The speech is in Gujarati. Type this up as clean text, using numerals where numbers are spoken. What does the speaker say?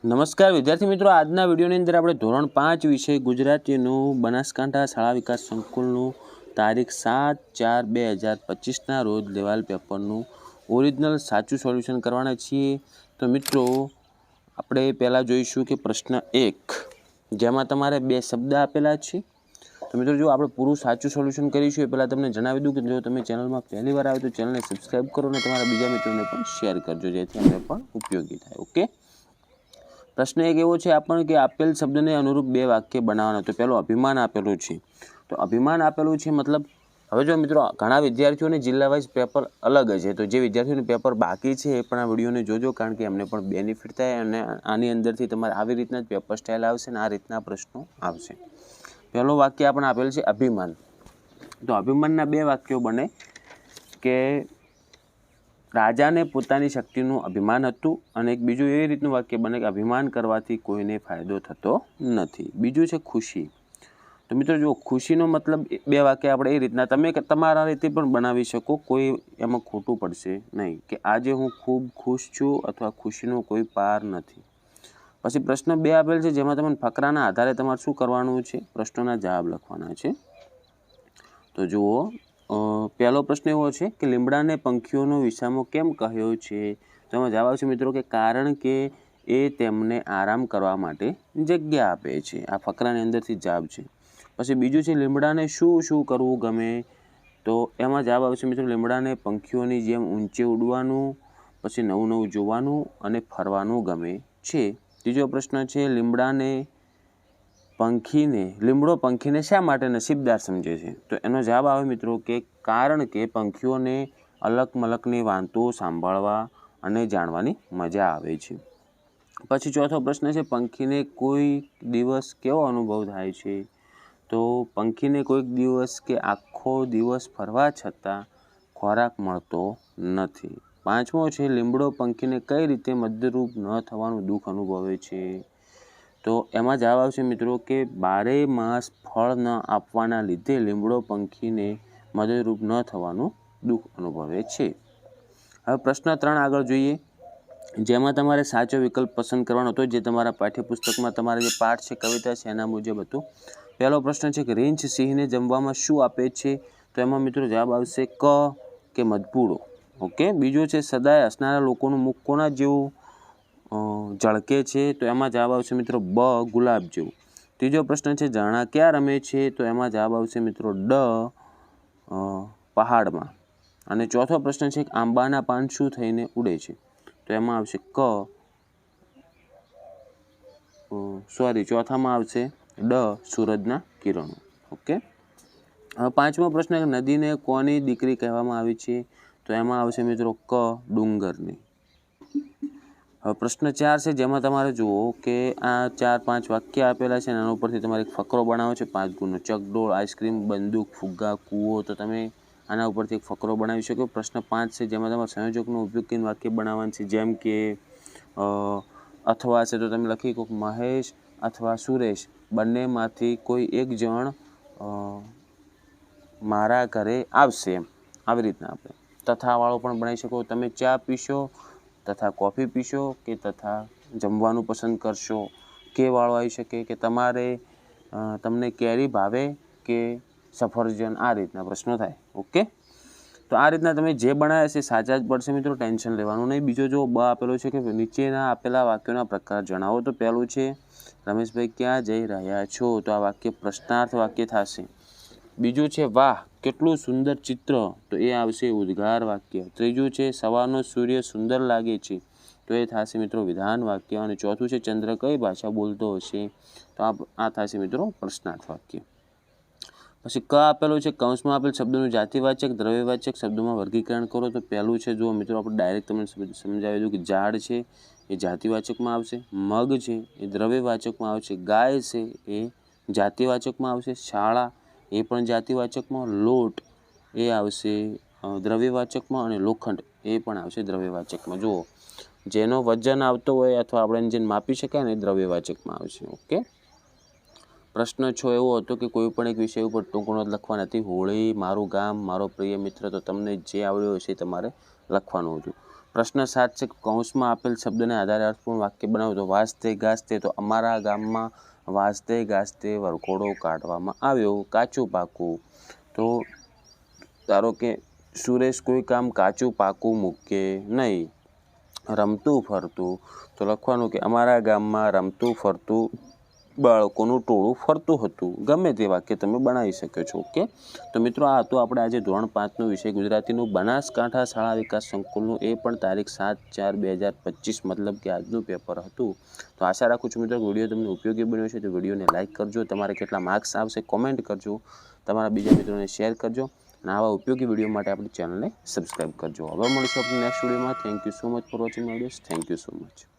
નમસ્કાર વિદ્યાર્થી મિત્રો, આજના વિડીયોની અંદર આપણે ધોરણ 5 વિષય ગુજરાતીનું બનાસકાંઠા શાળા વિકાસ સંકુલનું તારીખ 7/4/2025ના રોજ લેવાલ પેપરનું ઓરિજિનલ સાચું સોલ્યુશન કરવાના છીએ। તો મિત્રો આપણે પહેલાં જોઈશું કે પ્રશ્ન 1 જેમાં તમારે 2 શબ્દ આપેલા છે। તો મિત્રો જો આપણે પૂરું સાચું સોલ્યુશન કરીશું એ પહેલાં તમને જણાવી દઉં કે જો તમે ચેનલમાં પહેલી વાર આવ્યો તો ચેનલને સબસ્ક્રાઈબ કરો અને તમારા બીજા મિત્રોને પણ શેર કરજો જેથી અમને પણ ઉપયોગી થાય। ઓકે, પ્રશ્ન એક એવો છે આપણને કે આપેલ શબ્દને અનુરૂપ 2 વાક્ય બનાવવાના। તો પહેલું અભિમાન આપેલું છે, તો અભિમાન આપેલું છે મતલબ હવે જો મિત્રો ઘણા વિદ્યાર્થીઓને જિલ્લા વાઇઝ પેપર અલગ છે, તો જે વિદ્યાર્થીઓને પેપર બાકી છે એ પણ આ વિડીયોને જોજો કારણ કે એમને પણ બેનિફિટ થાય અને આની અંદરથી તમારે આવી રીતના જ પેપર સ્ટાઇલ આવશે અને આ રીતના પ્રશ્નો આવશે। પહેલું વાક્ય આપણે આપેલ છે અભિમાન, તો અભિમાનના 2 વાક્યો બને કે રાજાને પોતાની શક્તિનું અભિમાન હતું અને એક બીજું એવી રીતનું વાક્ય બને કે અભિમાન કરવાથી કોઈને ફાયદો થતો નથી। બીજું છે ખુશી, તો મિત્રો જો ખુશીનો મતલબ 2 વાક્ય આપણે એ રીતના તમે તમારા રીતે પણ બનાવી શકો, કોઈ એમાં ખોટું પડશે નહીં કે આજે હું ખૂબ ખુશ છું અથવા ખુશીનો કોઈ પાર નથી। પછી પ્રશ્ન 2 આપેલ છે જેમાં તમને ફકરાના આધારે તમારે શું કરવાનું છે, પ્રશ્નોના જવાબ લખવાના છે। તો જુઓ પહેલો પ્રશ્ન એવો છે કે લીમડાને પંખીઓનો વિસામો કેમ કહ્યો છે? તો એમાં જવાબ આવશે મિત્રો કે કારણ કે એ તેમને આરામ કરવા માટે જગ્યા આપે છે। આ ફકરાની અંદરથી જવાબ છે। પછી બીજું છે લીમડાને શું શું કરવું ગમે? તો એમાં જવાબ આવશે મિત્રો લીમડાને પંખીઓની જેમ ઊંચે ઉડવાનું, પછી નવું નવું જોવાનું અને ફરવાનું ગમે છે। ત્રીજો પ્રશ્ન છે લીમડો પંખીને શા માટે નસીબદાર સમજે છે? તો એનો જવાબ આવે મિત્રો કે કારણ કે પંખીઓને અલક મલકની વાતો સાંભળવા અને જાણવાની મજા આવે છે। પછી ચોથો પ્રશ્ન છે પંખીને કોઈ દિવસ કેવો અનુભવ થાય છે? તો પંખીને કોઈક દિવસ કે આખો દિવસ ફરવા છતાં ખોરાક મળતો નથી। પાંચમો છે લીમડો પંખીને કઈ રીતે મદદરૂપ ન થવાનું દુઃખ અનુભવે છે? તો એમાં જવાબ આવશે મિત્રો કે 12 માસ ફળ ન આપવાના લીધે લીમડો પંખીને મદદરૂપ ન થવાનું દુઃખ અનુભવે છે। હવે પ્રશ્ન 3 આગળ જોઈએ જેમાં તમારે સાચો વિકલ્પ પસંદ કરવાનો હતો, જે તમારા પાઠ્યપુસ્તકમાં તમારા જે પાઠ છે, કવિતા છે એના મુજબ હતું। પહેલો પ્રશ્ન છે કે રીંછ સિંહને જમવામાં શું આપે છે? તો એમાં મિત્રો જવાબ આવશે ક કે મધપૂડો। ઓકે, બીજો છે સદાય હસનારા લોકોનું મુખ કોના જેવું ઝળકે છે? તો એમાં જવાબ આવશે મિત્રો બ ગુલાબ જેવું। ત્રીજો પ્રશ્ન છે ઝરણા ક્યાં રમે છે? તો એમાં જવાબ આવશે મિત્રો ડ પહાડમાં। અને ચોથો પ્રશ્ન છે આંબાના પાન શું થઈને ઉડે છે? તો એમાં આવશે ચોથામાં આવશે ડ સૂરજના કિરણો। ઓકે, હવે પાંચમો પ્રશ્ન નદીને કોની દીકરી કહેવામાં આવી છે? તો એમાં આવશે મિત્રો ક ડુંગરની। હવે પ્રશ્ન 4 છે જેમાં તમારે જુઓ કે આ 4-5 વાક્ય આપેલા છે એના ઉપરથી તમારે એક ફકરો બનાવો છે 5 ગુણનો। ચકડોળ, આઈસ્ક્રીમ, બંદૂક, ફુગ્ગા, કૂવો, તો તમે આના ઉપરથી એક ફકરો બનાવી શકો। પ્રશ્ન 5 છે જેમાં તમારે સંયોજકનો ઉપયોગ કરીને વાક્ય બનાવવાનું છે, જેમ કે અથવા છે તો તમે લખી શકો મહેશ અથવા સુરેશ બંનેમાંથી કોઈ એક જણ મારા ઘરે આવશે, એમ આવી રીતના આપણે તથાવાળો પણ બનાવી શકો। તમે ચા પીશો તથા કોફી પીશો કે તથા જમવાનું પસંદ કરશો, કે વાળો આવી શકે કે તમને કેરી ભાવે કે સફરજન, આ રીતના પ્રશ્નો થાય। ઓકે, તો આ રીતના તમે જે બનાવ્યા છે સાચા જ પડશે મિત્રો, ટેન્શન લેવાનું નહીં। બીજો જો બ આપેલો છે કે નીચેના આપેલા વાક્યોના પ્રકાર જણાવો। તો પહેલું છે રમેશભાઈ ક્યાં જઈ રહ્યા છો? તો આ વાક્ય પ્રશ્નાર્થ વાક્ય થશે। બીજું છે વાહ કેટલું સુંદર ચિત્ર, તો એ આવશે ઉદ્ગાર વાક્ય। ત્રીજું છે સવારનો સૂર્ય સુંદર લાગે છે, તો એ થશે મિત્રો વિધાન વાક્ય। અને ચોથું છે ચંદ્ર કઈ ભાષા બોલતો હશે? તો આ થશે મિત્રો પ્રશ્નાર્થ વાક્ય। પછી ક આપેલું છે કૌંસમાં આપેલ શબ્દોનું જાતિવાચક દ્રવ્યવાચક શબ્દોમાં વર્ગીકરણ કરો। તો પહેલું છે જુઓ મિત્રો આપણે ડાયરેક્ટ તમને સમજાવી દઉં કે ઝાડ છે એ જાતિવાચકમાં આવશે, મગ છે એ દ્રવ્યવાચકમાં આવશે, ગાય છે એ જાતિવાચકમાં આવશે, શાળા એ પણ જાતિવાચકમાં, લોટ એ આવશે દ્રવ્યવાચકમાં અને લોખંડ એ પણ આવશે દ્રવ્યવાચકમાં। જુઓ જેનો વજન આવતો હોય અથવા આપણે જેને માપી શકાય ને એ દ્રવ્યવાચકમાં આવશે। ઓકે, પ્રશ્ન 6 એવો હતો કે કોઈ પણ એક વિષય ઉપર ટૂંકણો લખવાના હતી, હોળી, મારું ગામ, મારો પ્રિય મિત્ર, તો તમને જે આવડ્યો હશે તમારે લખવાનું હતું। પ્રશ્ન 7 છે કૌંસમાં આપેલ શબ્દને આધારે અર્થપૂર્ણ વાક્ય બનાવો. તો વાજતે ગાજતે, તો અમારા ગામમાં વાજતે ગાજતે વરઘોડો કાઢવામાં આવ્યો. કાચું પાકું, તો ધારો કે સુરેશ કોઈ કામ કાચું પાકું મૂકે નહીં. રમતું ફરતું, તો લખવાનું કે અમારા ગામમાં રમતું ફરતું બાળકોનું ટોળું ફરતું હતું. ગમે તે વાક્ય તમે બનાવી શકો છો. ઓકે, તો મિત્રો આ હતું આપણે આજે ધોરણ 5નો વિષય ગુજરાતીનું બનાસકાંઠા શાળા વિકાસ સંકુલનું, એ પણ તારીખ 7/4/2025, મતલબ કે આજનું પેપર હતું. તો આશા રાખું છું મિત્રો વિડીયો તમને ઉપયોગી બન્યો છે. તો વિડીયોને લાઇક કરજો, તમારે કેટલા માર્ક્સ આવશે કોમેન્ટ કરજો, તમારા બીજા મિત્રોને શેર કરજો અને આવા ઉપયોગી વિડીયો માટે આપણી ચેનલને સબસ્ક્રાઈબ કરજો. હવે મળીશું આપણે નેક્સ્ટ વિડીયોમાં. Thank you so much for watching my videos. Thank you so much.